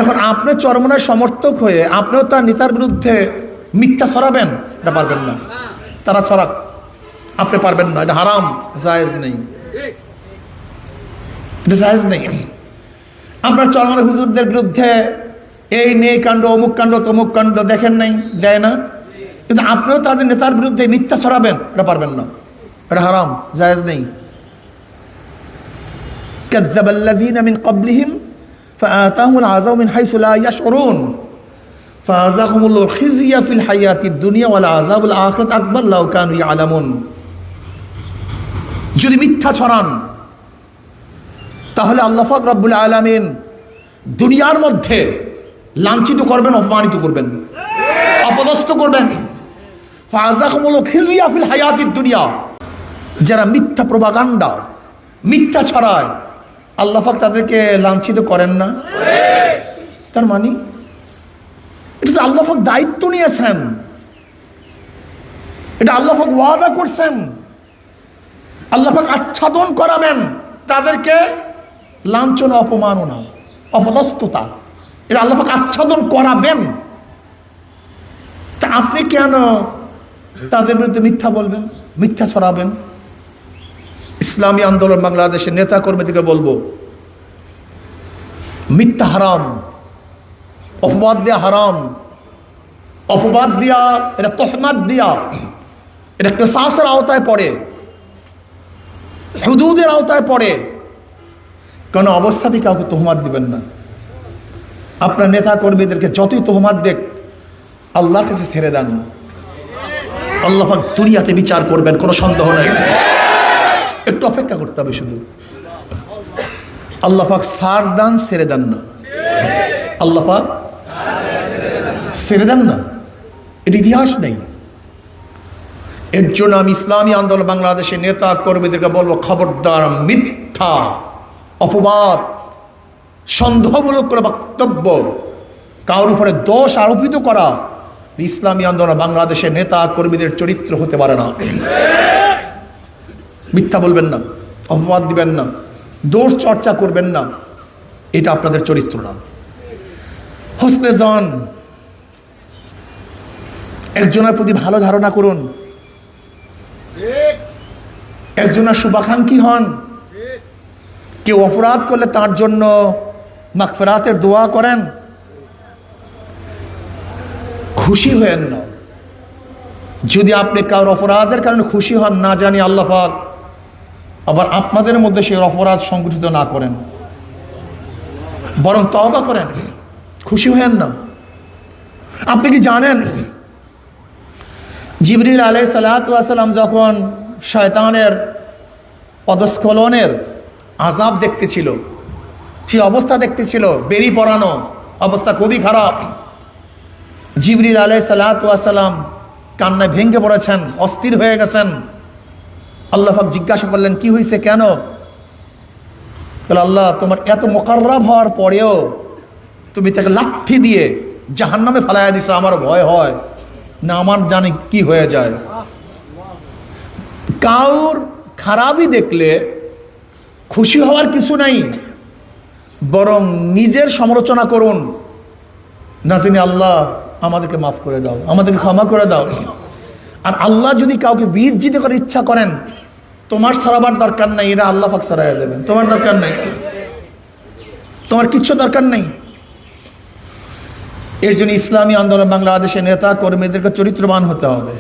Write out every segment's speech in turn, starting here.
এখন আপনি চরমনায় সমর্থক হয়ে আপনিও তার নেতার বিরুদ্ধে মিথ্যা ছড়াবেন, এটা পারবেন না। তারা ছড়াক, আপনি পারবেন না, এটা হারাম, জায়েজ নেই, এটা জায়েজ নেই। আপনার চরমনায় হুজুরদের বিরুদ্ধে এই নেই কাণ্ড, অমুক কাণ্ড, তমুক কাণ্ড দেখেন নাই, দেয় না, কিন্তু আপনিও তাদের নেতার বিরুদ্ধে মিথ্যা ছড়াবেন, এটা পারবেন না, এটা হারাম, জায়েজ নেই। কাযযাবাল্লাযীনা মিন ক্বাবলিহিম ফাআতাহুমুল আযাবু মিন হাইসু লা ইয়াশউরুন ফাআযাকাহুমুল্লাহু খিজয়া ফিল হায়াতিদ দুনিয়া ওয়াল আযাবুল আখিরাতি আকবার লাউ কানু ইয়ালামুন। যদি মিথ্যা ছড়ান তাহলে আল্লাহ পাক রব্বুল আলামিন দুনিয়ার মধ্যে লাঞ্ছিত করবেন, অপমানিত করবেন, অপদস্থ করবেন। ফাআযাকাহুমুল্লাহু খিজয়া ফিল হায়াতিদ দুনিয়া, যারা মিথ্যা প্রপাগান্ডা, মিথ্যা ছড়ায়, আল্লাহ পাক তাদেরকে লাঞ্ছিত করেন না। তার মানে এটা তো আল্লাহ পাক দায়িত্ব নিয়েছেন, এটা আল্লাহ পাক ওয়াদা করছেন, আল্লাহ পাক আচ্ছাদন করাবেন তাদেরকে, লাঞ্ছনা, অপমাননা, অপদস্থতা, এটা আল্লাহ পাক আচ্ছাদন করাবেন। তা আপনি কেন তাদের বিরুদ্ধে মিথ্যা বলবেন, মিথ্যা ছড়াবেন? ইসলামী আন্দোলন বাংলাদেশের নেতা কর্মীদেরকে বলবো, মিথ্যা হারাম, অপবাদ দেয়া হারাম, অপবাদ দেয়া, এটা তহমাত দেয়া, এটা কিসাসের আওতায় পড়ে, হুদুদের আওতায় পড়ে। কোনো অবস্থাতেই কাউকে তহমাত দিবেন না। আপনার নেতা কর্মীদেরকে যতই তহমাত দেখ, আল্লাহর কাছে ছেড়ে দেন, আল্লাহ পাক দুনিয়াতে বিচার করবেন, কোনো সন্দেহ নাই। একটু অপেক্ষা করতে হবে শুধু। আল্লাহ পাক ছাড় দেন, ছেড়ে দেন না, আল্লাহ পাক ছেড়ে দেন না, এর ইতিহাস নেই। এর জন্য আমি ইসলামী আন্দোলন বাংলাদেশের নেতা কর্মীদেরকে বলবো, খবরদার মিথ্যা, অপবাদ, সন্দেহমূলক কোনো বক্তব্য, কারোর উপরে দোষ আরোপিত করা ইসলামী আন্দোলন বাংলাদেশের নেতা কর্মীদের চরিত্র হতে পারে না। মিথ্যা বলবেন না, অপবাদ দিবেন না, দোষ চর্চা করবেন না, এটা আপনাদের চরিত্র না। হোসনে জন, একজনের প্রতি ভালো ধারণা করুন, একজনের শুভাকাঙ্ক্ষী হন। কেউ অপরাধ করলে তার জন্য মাগফিরাতের দোয়া করেন, খুশি হয়েন না। যদি আপনি কারোর অপরাধের কারণে খুশি হন, না জানি আল্লাহ পাক আবার আপনাদের মধ্যে সেই অপরাধ সংগঠিত না করেন, বরং তওবা করেন, খুশি হয়েন না। আপনি কি জানেন জিবরিল আলাইহিস সালাতু ওয়াস সালাম যখন শয়তানের পদস্খলনের আযাব দেখতেছিল, সেই অবস্থা দেখতেছিল, বেরি পড়ানো অবস্থা খুবই খারাপ, জিবরিল আলাইহিস সালাতু ওয়াস সালাম কান্নায় ভেঙে পড়েছেন, অস্থির হয়ে গেছেন। আল্লাহ পাক জিজ্ঞাসা করলেন, কি হয়েছে, কেন? আল্লাহ, তোমার এত মুকাররাব হওয়ার পরেও তুমি তাকে লাঠি দিয়ে জাহান্নামে ফেলাইয়া দিছো, আমার ভয় হয় না, আমার জানি কি হয়ে যায়। কাউর খারাপই দেখলে খুশি হওয়ার কিছু নাই, বরং নিজের সমালোচনা করুন, না জানি আল্লাহ আমাদেরকে মাফ করে দাও, আমাদেরকে ক্ষমা করে দাও। আর আল্লাহ যদি কাউকে বিজিত করার ইচ্ছা করেন, তোমার ছাড়াবার দরকার নাই, এটা আল্লাহ পাক ছাড়াইয়া দেবেন, তোমার দরকার নাই, তোমার কিচ্ছু দরকার নেই। এর জন্য ইসলামী আন্দোলন বাংলাদেশের নেতা কর্মীদেরকে চরিত্রবান হতে হবে,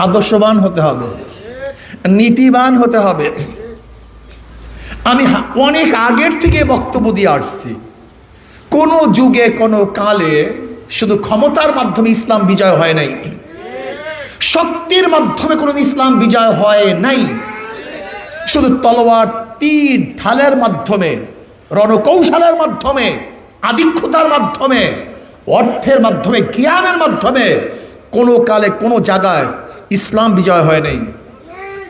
আদর্শবান হতে হবে, নীতিবান হতে হবে। আমি অনেক আগের থেকে বক্তব্য দিয়ে আসছি, কোনো যুগে কোনো কালে শুধু ক্ষমতার মাধ্যমে ইসলাম বিজয় হয় নাই, শক্তির মাধ্যমে কোনো ইসলাম বিজয় হয় নাই। শুধু তলোয়ার, তীর, ঢালের মাধ্যমে, রণকৌশলের মাধ্যমে, আধিক্যতার মাধ্যমে, অর্থের মাধ্যমে, জ্ঞানের মাধ্যমে কোনো কালে কোনো জায়গায় ইসলাম বিজয় হয় নাই।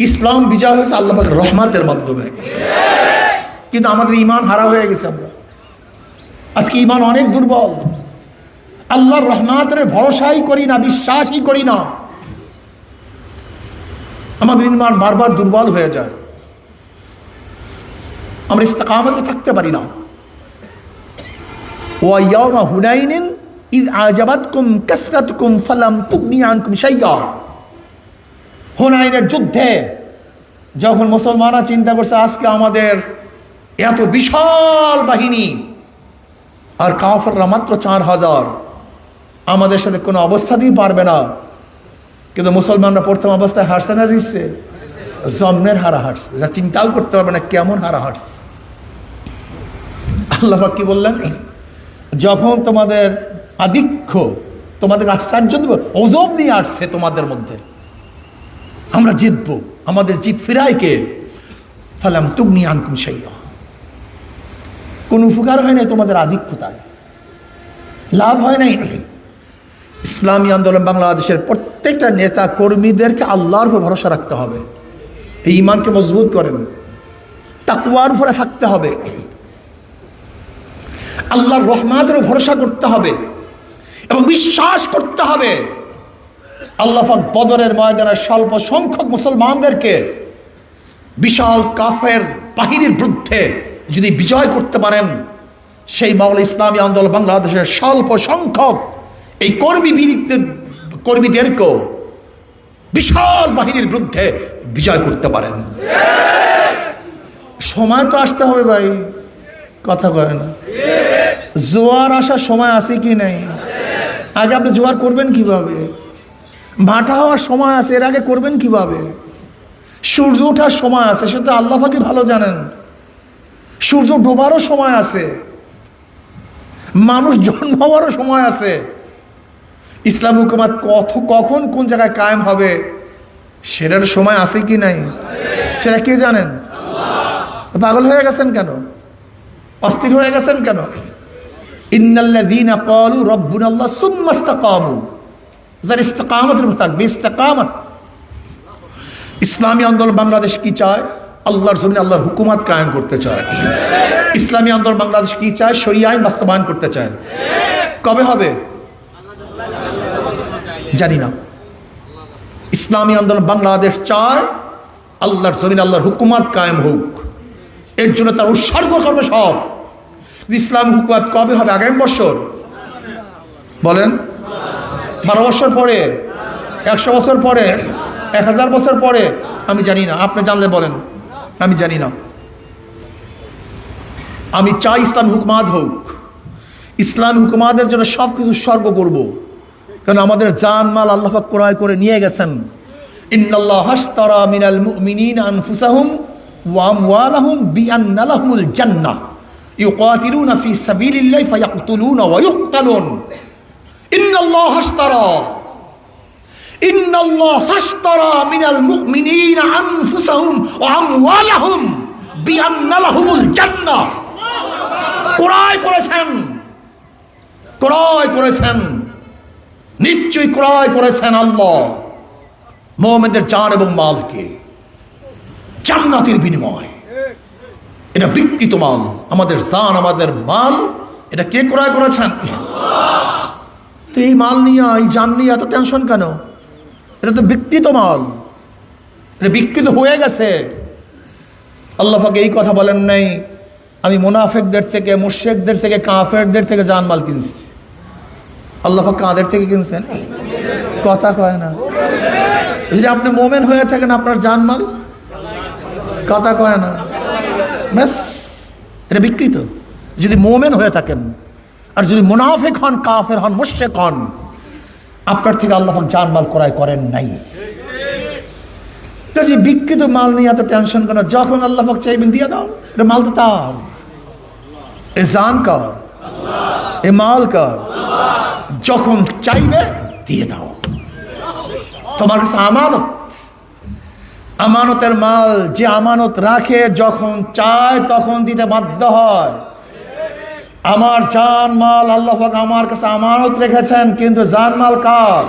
ইসলাম বিজয় হয়েছে আল্লাহ পাকের রহমতের মাধ্যমে। কিন্তু আমাদের ঈমান হারা হয়ে গেছে, আমরা আজকে ঈমান অনেক দুর্বল, আল্লাহর রহমতের ভরসাই করি না, বিশ্বাসই করি না। আমাদের ঈমান বারবার দুর্বল হয়ে যায়, আমরা ইস্তেকামতে থাকতে পারি না। ওয়া ইয়াওমা হুনাইনিন ইয আজাবাতকুম কাসরাতুকুম ফালাম তুগনি আনকুম শাইয়্যা। হুনাইনের যুদ্ধে যখন মুসলমানরা চিন্তা করছে আজকে আমাদের এত বিশাল বাহিনী আর কাফেররা মাত্র 4000, আমাদের সাথে কোনো অবস্থাতেই পারবে না, কিন্তু মুসলমানরা প্রথম অবস্থায় হারছে না জিতছে? জন্মের হারা হারছে, যা চিন্তাও করতে পারবে না কেমন হারা হারছে। আল্লাহ পাক কি বললেন? যখন তোমাদের আধিক্য, তোমাদের আশ্চর্য দেব, ওজব নিয়ে আসছে তোমাদের মধ্যে, আমরা জিতবো, আমাদের জিত ফিরায় কে? ফালাম তুগনি আনকুম শাইয়্যা। কোন উপকার হয় নাই তোমাদের আধিক্যতায়, লাভ হয় নাই। ইসলামী আন্দোলন বাংলাদেশের প্রত্যেকটা নেতা কর্মীদেরকে আল্লাহর উপর ভরসা রাখতে হবে, এই ঈমানকে মজবুত করেন, তাকওয়ার উপরে থাকতে হবে, আল্লাহর রহমতের ভরসা করতে হবে এবং বিশ্বাস করতে হবে আল্লাহ পাক বদরের ময়দানে স্বল্প সংখ্যক মুসলমানদেরকে বিশাল কাফের বাহিনীর বিরুদ্ধে যদি বিজয় করতে পারেন, সেই মাওলা ইসলামী আন্দোলন বাংলাদেশের স্বল্প সংখ্যক এই কর্মীদেরকেও বিশাল বাহিনীর বিরুদ্ধে বিজয় করতে পারেন। সময় তো আসতে হবে ভাই, কথা কয় না। জোয়ার আসার সময় আছে কি নাই? আগে আপনি জোয়ার করবেন কিভাবে? ভাটা হওয়ার সময় আছে, এর আগে করবেন কিভাবে? সূর্য ওঠার সময় আছে, সেটা আল্লাহ পাকই ভালো জানেন। সূর্য ডোবারও সময় আছে, মানুষ জন্ম হওয়ারও সময় আছে। ইসলাম হুকুমাত কখন কোন জায়গায় কায়েম হবে সেটার সময় আছে কি নাই সেটা কে জানেন? পাগল হয়ে গেছেন কেন? অস্থির হয়ে গেছেন কেন? ইন্নাল্লাযীনা ক্বালু রাব্বুনাল্লাহ সুম্মা ইসতাকামু, যারা ইস্তিকামতের উপর থাকবে, ইস্তিকামত। ইসলামী আন্দোলন বাংলাদেশ কি চায়? আল্লাহর জমিনে আল্লাহর হুকুমাত কায়েম করতে চায়। ইসলামী আন্দোলন বাংলাদেশ কি চায়? শরিয়া আইন বাস্তবায়ন করতে চায়। কবে হবে জানি না। ইসলামী আন্দোলন বাংলাদেশ চায় আল্লাহর জমিনে আল্লাহর হুকুমাত কায়েম হোক, এর জন্য তার উৎসর্গ করবে সব। ইসলামী হুকুমাত কবে হবে? আগামী বছর বলেন, 12 বছর পরে, 100 বছর পরে, 1000 বছর পরে? আমি জানি না, আপনি জানলে বলেন, আমি জানি না। আমি চাই ইসলামী হুকুমাত হোক, ইসলামী হুকুমাতের জন্য সব কিছু উৎসর্গ করব, কারণ আমাদের জান মাল আল্লাহ পাক ক্রয় করে নিয়ে গেছেন। ইন্নাল্লাহা আশতারা মিনাল মুমিনিনা আনফুসাহুম ওয়া আমওয়ালাহুম বিআন্না লাহুমুল জান্নাহ ইউকাতিলুনা ফি সাবিলিল্লাহি ফায়াকতুলুনা ওয়া ইউকতালুন। ইন্নাল্লাহা আশতারা মিনাল মুমিনিনা আনফুসাহুম ওয়া আমওয়ালাহুম বিআন্না লাহুমুল জান্নাহ। ক্রয় করেছেন, নিশ্চয়ই ক্রয় করেছেন আল্লাহ মুমিনদের জান এবং মালকে জান্নাতের বিনিময়। এটা বিকৃত মাল, আমাদের জান, আমাদের মাল, এটা কে ক্রয় করেছেন? তো এই মাল নিয়ে, এই জান নিয়ে এত টেনশন কেন? এটা তো বিকৃত মাল, এটা বিকৃত হয়ে গেছে। আল্লাহ পাক এই কথা বলেন নাই আমি মুনাফিকদের থেকে, মুশরিকদের থেকে, কাফেরদের থেকে জানমাল কিনছি। আল্লাহ পাক কাদের থেকে কিনছেন? কথা কয় না। যদি আপনি মোমেন হয়ে থাকেন, আপনার জানমাল, কথা কয় না, ব্যাস এটা বিকৃত। যদি মোমেন হয়ে থাকেন, আর যদি মুনাফিক হন, কাফের হন, মুশরিক হন, আপনার থেকে আল্লাহ পাক জানমাল ক্রয় করেন নাই। কাজে বিকৃত মাল নিয়ে এত টেনশন কেন? যখন আল্লাহ পাক চাইবেন দিয়ে দাও, এটা মাল তো তার, এ জান কার, এ মাল কার, যখন চাইবে দিয়ে দাও। তোমার কাছে আমানত, আমানতের মাল যে আমানত রাখে, যখন চায় তখন দিতে বাধ্য হয়। আমার জান মাল আল্লাহ পাক আমার কাছে আমানত রেখেছেন, কিন্তু জান মাল কার?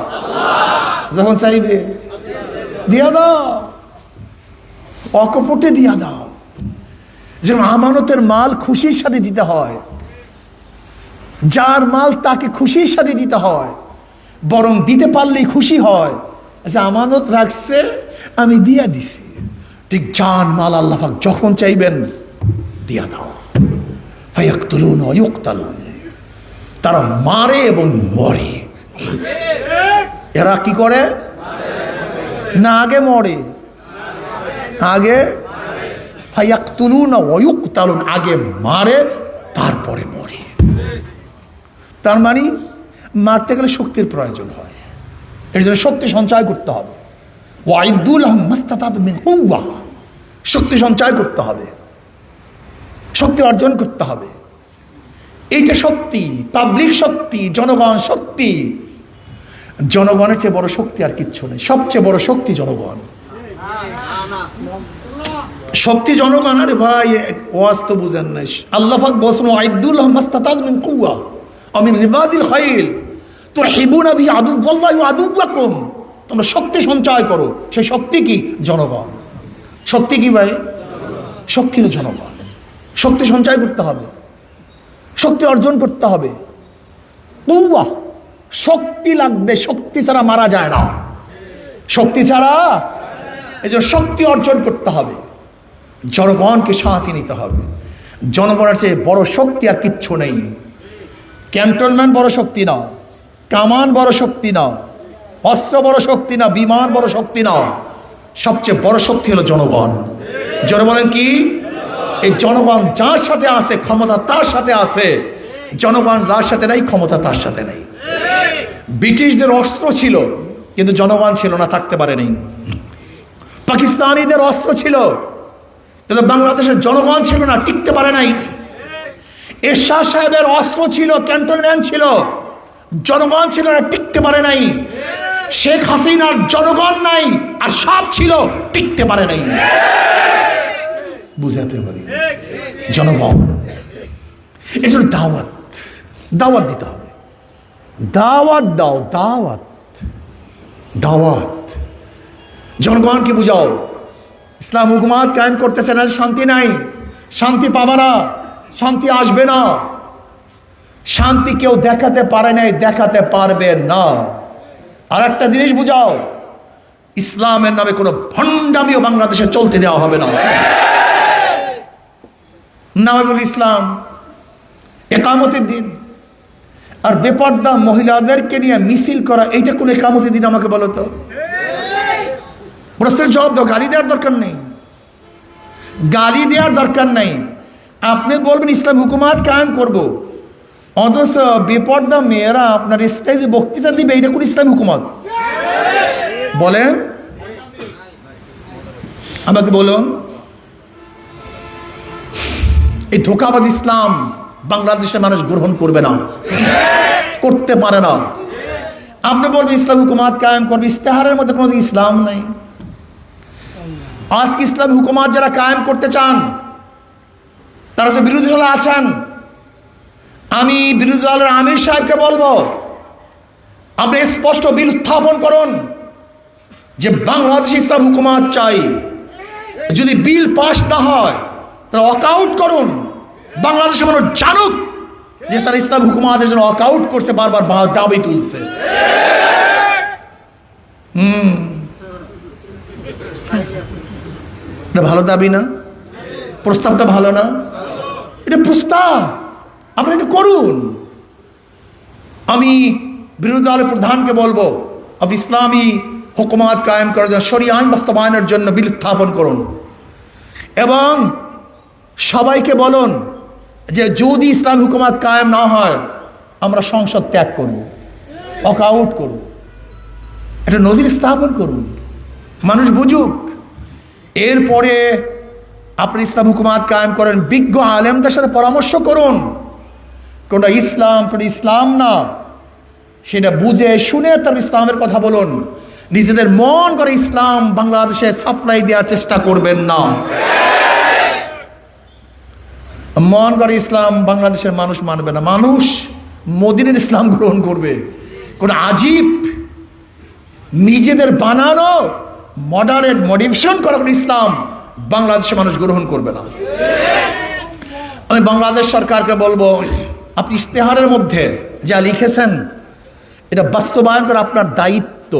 যখন চাইবে দিয়ে দাও, অকপটে দিয়ে দাও। যেমন আমানতের মাল খুশির সাথে দিতে হয়, যার মাল তাকে খুশির সাথে দিতে হয়, বরং দিতে পারলেই খুশি হয়। আচ্ছা, আমানত রাখছে, আমি দিয়া দিছি। ঠিক জান মাল আল্লাহ পাক যখন চাইবেন দিয়া দাও। ফায়াকতুলুন ওয়া ইউকতালুন, তারা মারে এবং মরে। এরা কি করে না, আগে মরে, আগে ফায়াকতুলুনা ওয়া ইউকতালুন, আগে মারে তারপরে মরে। তার মানে মারতে গেলে শক্তির প্রয়োজন হয়, এর জন্য শক্তি সঞ্চয় করতে হবে। ওয়াইদু লাহুম মাস্তাতাতু মিন কুওয়া, শক্তি সঞ্চয় করতে হবে, শক্তি অর্জন করতে হবে। এইটা শক্তি, পাবলিক শক্তি, জনগণ শক্তি। জনগণের চেয়ে বড় শক্তি আর কিচ্ছু নেই, সবচেয়ে বড় শক্তি জনগণ। শক্তি জনগণ। আরে ভাই ওয়াজ তো বুঝেন নাই, আল্লাহ পাক বলেছেন ওয়াইদু লাহুম মাস্তাতাতু মিন কুওয়া ওয়া মিন রিবাদিল খাইল তুরহিবুনা বিহি আদুওয়াল্লাহি ওয়া আদুওয়াকুম, তোমরা শক্তি সঞ্চয় করো। সেই শক্তি কি? জনগণ। শক্তি কি ভাই? শক্তি হলো জনগণ। শক্তি সঞ্চয় করতে হবে, শক্তি অর্জন করতে হবে। কুওয়া, শক্তি লাগবে, শক্তি ছাড়া মারা যায় না, শক্তি ছাড়া। এই জন্য শক্তি অর্জন করতে হবে, জনগণকে সাথে নিতে হবে। জনগণের চেয়ে বড় শক্তি আর কিচ্ছু নেই। ক্যান্টনমেন্ট বড় শক্তি না, কামান বড় শক্তি না, অস্ত্র বড় শক্তি না, বিমান বড় শক্তি না, সবচেয়ে বড় শক্তি হলো জনগণ। যারা বলেন কি? এই জনগণ যার সাথে আছে ক্ষমতা তার সাথে আছে, জনগণ যার সাথে নাই ক্ষমতা তার সাথে নেই। ব্রিটিশদের অস্ত্র ছিল কিন্তু জনগণ ছিল না, থাকতে পারেনি। পাকিস্তানিদের অস্ত্র ছিল কিন্তু বাংলাদেশের জনগণ ছিল না, টিকতে পারে নাই। এরশাদ সাহেবের অস্ত্র ছিল, ক্যান্টনমেন্ট ছিল, জনগণ ছিল না, টিকতে পারে নাই। শেখ হাসিনার জনগণ নাই আর সব ছিল, টিকতে পারে নাই। বুঝাতে পারি জনগণ। এই জন্য দাওয়াত, দাওয়াত দিতে হবে। দাওয়াত দাও, দাওয়াত, দাওয়াত। জনগণকে বুঝাও ইসলাম হুকুমাত কায়েম করতেছে না, শান্তি নাই, শান্তি পাবে না, শান্তি আসবে না। শান্তি কেউ দেখাতে পারে নাই, দেখাতে পারবে না। আর একটা জিনিস বুঝাও, ইসলামের নামে কোনো ভণ্ডামিও বাংলাদেশে চলতে দেওয়া হবে না। নামে বলি ইসলাম, একামতের দিন। আর বেপর্দা মহিলাদেরকে নিয়ে মিছিল করা, এইটা কোন একামতের দিন আমাকে বলো তো? প্রশ্নের জবাব দাও। গালি দেওয়ার দরকার নেই, গালি দেওয়ার দরকার নেই। আপনি বলবেন ইসলাম হুকুমাত কায়েম করব, অথচ বেপর্দা মেয়েরা আপনার স্টেজে বক্তৃতা দিবে, এইটা কোন ইসলাম হুকুমাত? বলেন আমাকে, বলুন। এই ধোঁকাবাজ ইসলাম বাংলাদেশের মানুষ গ্রহণ করবে না, করতে পারে না। আপনি বলবেন ইসলাম হুকুমাত কায়েম করবে, ইস্তেহারের মধ্যে কোনো ইসলাম নাই। আজকে ইসলাম হুকুমাত যারা কায়েম করতে চান তারা তো বিরোধী দলে আছেন। আমি বিরোধী দলের আমির সাহেবকে বলবো, আপনি স্পষ্ট বিল উত্থাপন করুন যে বাংলাদেশ ইসলাম হুকুমাত চাই। যদি বিল পাস না হয় তারা ওয়াকআউট করুন, বাংলাদেশের মানুষ জানুক যে তারা ইসলাম হুকুমাতের জন্য ওয়াকআউট করছে, বারবার দাবি তুলছে। এটা ভালো দাবি না? প্রস্তাবটা ভালো না? এটা প্রস্তাব, আপনারা এটা করুন। আমি বিরোধী দলের প্রধানকে বলবো, আপনি ইসলামী হুকুমাত কায়েম করার জন্য, শরিয়া আইন বাস্তবায়নের জন্য বিল উত্থাপন করুন। এবং সবাইকে বলুন যে যদি ইসলাম হুকুমাত কায়েম না হয় আমরা সংসদ ত্যাগ করব, ওয়াকআউট করব। একটা নজির স্থাপন করুন, মানুষ বুঝুক। এরপরে আপনি ইসলাম হুকুমাত কায়েম করেন, বিজ্ঞ আলেমদের সাথে পরামর্শ করুন, কোনটা ইসলাম কোনটা ইসলাম না সেটা বুঝে শুনে তার ইসলামের কথা বলুন। নিজেদের মন করে ইসলাম বাংলাদেশে সাপ্লাই দেওয়ার চেষ্টা করবেন না। মন করে ইসলাম বাংলাদেশের মানুষ মানবে না, মানুষ মদিনার ইসলাম গ্রহণ করবে। কোন আজীব নিজেদের বানানো মডারেট মডিফিকেশন করা কোন ইসলাম বাংলাদেশের মানুষ গ্রহণ করবে না। আমি বাংলাদেশ সরকারকে বলবো, আপনি ইস্তেহারের মধ্যে যা লিখেছেন এটা বাস্তবায়ন করা আপনার দায়িত্ব।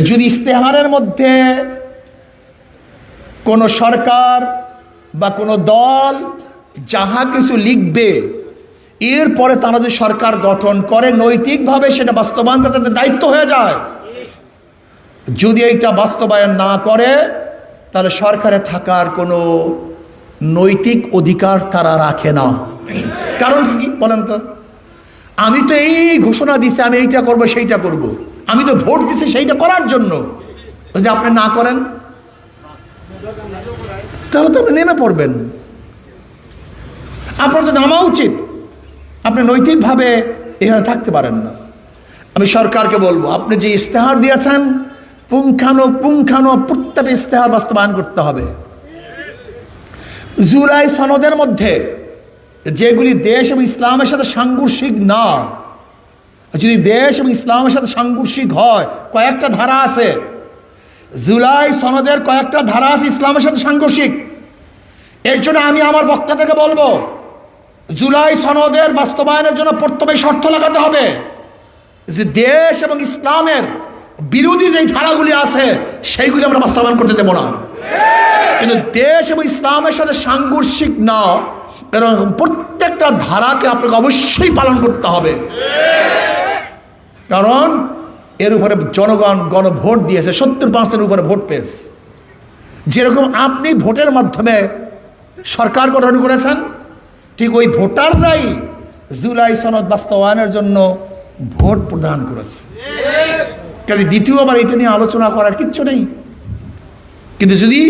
যদি ইস্তেহারের মধ্যে কোনো সরকার বা কোনো দল যাহা কিছু লিখবে এরপরে তারা যদি সরকার গঠন করে নৈতিকভাবে সেটা বাস্তবায়ন করতে তাদের দায়িত্ব হয়ে যায়। যদি এইটা বাস্তবায়ন না করে তাহলে সরকারে থাকার কোনো নৈতিক অধিকার তারা রাখে না। কারণ কি বলেন তো? আমি তো এই ঘোষণা দিছি আমি এইটা করব সেইটা করব, আমি তো ভোট দিছি সেইটা করার জন্য। যদি আপনি না করেন তাহলে তো আপনি নেমে পড়বেন। আপনার তো নামা উচিত, আপনি নৈতিকভাবে এখানে থাকতে পারেন না। আমি সরকারকে বলবো, আপনি যে ইস্তেহার দিয়েছেন পুঙ্খানো প্রত্যেকটা ইস্তেহার বাস্তবায়ন করতে হবে। জুলাই সনদের মধ্যে যেগুলি দেশ এবং ইসলামের সাথে সাংঘর্ষিক না, যদি দেশ এবং ইসলামের সাথে সাংঘর্ষিক হয়, কয়েকটা ধারা আছে জুলাই সনদের, কয়েকটা ধারা আছে ইসলামের সাথে সাংঘর্ষিক। এর জন্য আমি আমার বক্তা থেকে বলবো, জুলাই সনদের বাস্তবায়নের জন্য প্রথমে শর্ত লাগাতে হবে যে দেশ এবং ইসলামের বিরোধী যেই ধারাগুলি আছে সেইগুলি আমরা বাস্তবায়ন করতে দেব না। কিন্তু দেশ এবং ইসলামের সাথে সাংঘর্ষিক না এরকম প্রত্যেকটা ধারাকে আপনাকে অবশ্যই পালন করতে হবে। কারণ এর উপরে জনগণ গণভোট দিয়েছে, 70% উপরে ভোট পেয়েছে। যেরকম আপনি ভোটের মাধ্যমে সরকার গঠন করেছেন, ঠিক ওই ভোটাররাই জুলাই সনদ বাস্তবায়নের জন্য ভোট প্রদান করেছে। কাজে দ্বিতীয়বার এটা নিয়ে আলোচনা করার কিচ্ছু নেই। কিন্তু যদি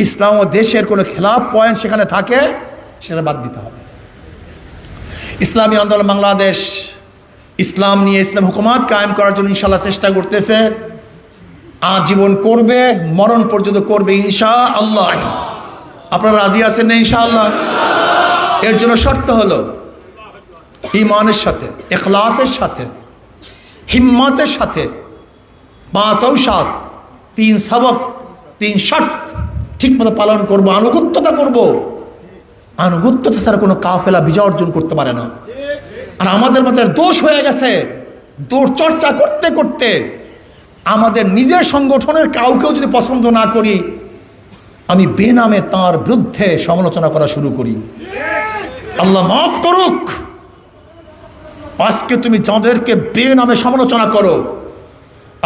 ইসলাম ও দেশের কোনো খেলাফ পয়েন্ট সেখানে থাকে সেটা বাদ দিতে হবে। ইসলামী আন্দোলন বাংলাদেশ ইসলাম নিয়ে, ইসলাম হুকুমাত কায়েম করার জন্য ইনশাআল্লাহ চেষ্টা করতেছে, আজীবন করবে, মরণ পর্যন্ত করবে ইনশাআল্লাহ। আপনারা রাজি আছেন না ইনশাআল্লাহ? এর জন্য শর্ত হলো ঈমানের সাথে, ইখলাসের সাথে, হিম্মতের সাথে 5 ঔষধ 3 সবক 3 শর্ত ঠিক মতো পালন করবো, আনুগত্যতা করবো। আনুগত্যতা ছাড়া কোনো কাফেলা বিজয় অর্জন করতে পারে না। আর আমাদের মধ্যে দোষ হয়ে গেছে, দৌড় চর্চা করতে করতে আমাদের নিজের সংগঠনের কাউকেও যদি পছন্দ না করি, আমি বেনামে তার বিরুদ্ধে সমালোচনা করা শুরু করি। আল্লাহ মাফ করুক, আজকে তুমি যাদেরকে বেনামে সমালোচনা করো,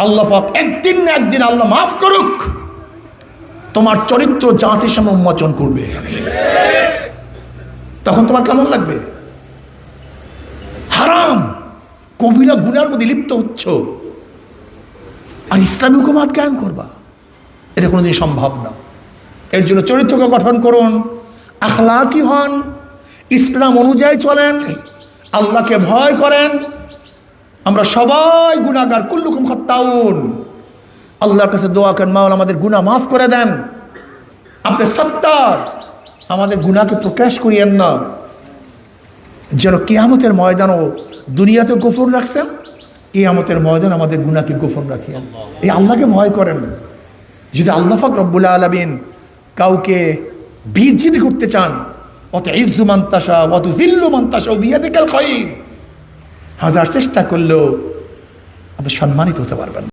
আল্লাহ পাক একদিন না একদিন আল্লাহ মাফ করুক, তোমার চরিত্র জাতির সামনে উন্মোচন করবে। তখন তোমার কেমন লাগবে? হারাম কবিরা গুনার মধ্যে লিপ্ত হচ্ছ আর ইসলামী হুকুমাত কায়েম করবা, এটা কোনোদিন সম্ভব না। এর জন্য চরিত্রকে গঠন করুন, আখলাকি হন, ইসলাম অনুযায়ী চলেন, আল্লাহকে ভয় করেন। আমরা সবাই গুনাহগার, কুল্লুকুম খাত্তাউন। আল্লাহর কাছে দোয়া করেন, মাওলা আমাদের গুনাহ মাফ করে দেন, আপনি সত্তার, আমাদের গুনাহকে প্রকাশ করিয়েন না। যেন কিয়ামতের ময়দানও দুনিয়াতে গোপন রাখছেন, কিয়ামতের ময়দান আমাদের গুনাহকে গোপন রাখিয়েন। এই আল্লাহকে ভয় করেন। যদি আল্লাহ পাক রব্বুল আলামিন কাউকে বিজিত করতে চান, অত ইজ্জু মান তাশা ওয়া তুযিল্লু মান তাশা বিয়াদিকাল খায়র, হাজার চেষ্টা করলেও আপনি সম্মানিত হতে পারবেন।